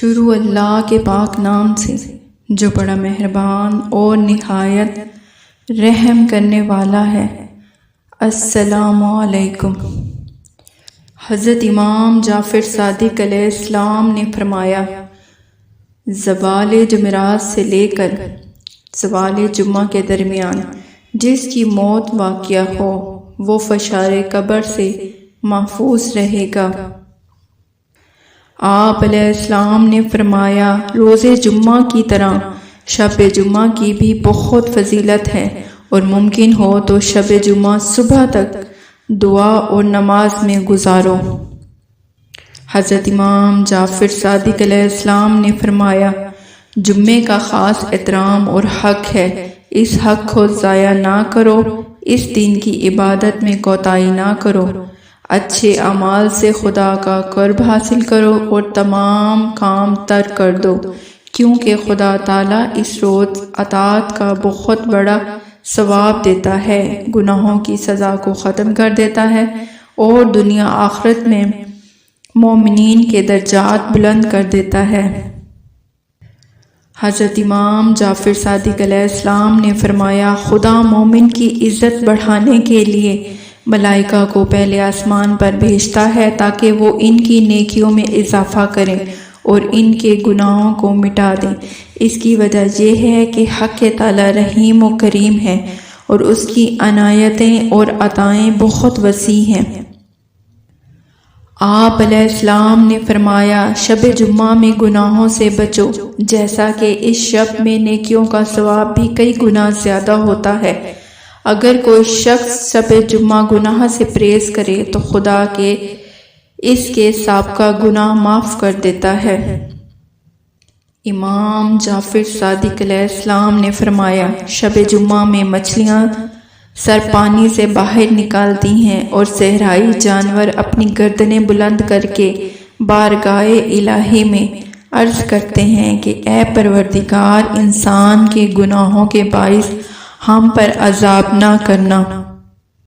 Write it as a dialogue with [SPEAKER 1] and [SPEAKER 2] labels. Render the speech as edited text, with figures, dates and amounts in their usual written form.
[SPEAKER 1] شروع اللہ کے پاک نام سے جو بڑا مہربان اور نہایت رحم کرنے والا ہے۔ السلام علیکم۔ حضرت امام جعفر صادق علیہ السلام نے فرمایا، زوال جمعرات سے لے کر زوال جمعہ کے درمیان جس کی موت واقع ہو وہ فشار قبر سے محفوظ رہے گا۔ آپ علیہ السلام نے فرمایا، روز جمعہ کی طرح شب جمعہ کی بھی بہت فضیلت ہے، اور ممکن ہو تو شب جمعہ صبح تک دعا اور نماز میں گزارو۔ حضرت امام جعفر صادق علیہ السلام نے فرمایا، جمعے کا خاص احترام اور حق ہے، اس حق کو ضائع نہ کرو، اس دن کی عبادت میں کوتاہی نہ کرو، اچھے اعمال سے خدا کا قرب حاصل کرو اور تمام کام ترک کر دو، کیونکہ خدا تعالیٰ اس روز اطاعت کا بہت بڑا ثواب دیتا ہے، گناہوں کی سزا کو ختم کر دیتا ہے اور دنیا آخرت میں مومنین کے درجات بلند کر دیتا ہے۔ حضرت امام جعفر صادق علیہ السلام نے فرمایا، خدا مومن کی عزت بڑھانے کے لیے ملائکہ کو پہلے آسمان پر بھیجتا ہے تاکہ وہ ان کی نیکیوں میں اضافہ کریں اور ان کے گناہوں کو مٹا دیں۔ اس کی وجہ یہ ہے کہ حق تعالی رحیم و کریم ہے اور اس کی عنایتیں اور عطائیں بہت وسیع ہیں۔ آپ علیہ السلام نے فرمایا، شب جمعہ میں گناہوں سے بچو، جیسا کہ اس شب میں نیکیوں کا ثواب بھی کئی گنا زیادہ ہوتا ہے۔ اگر کوئی شخص شب جمعہ گناہ سے پرہیز کرے تو خدا کے اس کے سابقہ گناہ معاف کر دیتا ہے۔ امام جعفر صادق علیہ السلام نے فرمایا، شب جمعہ میں مچھلیاں سر پانی سے باہر نکالتی ہیں اور صحرائی جانور اپنی گردنیں بلند کر کے بارگاہ الہی میں عرض کرتے ہیں کہ اے پروردگار، انسان کے گناہوں کے باعث ہم پر عذاب نہ کرنا۔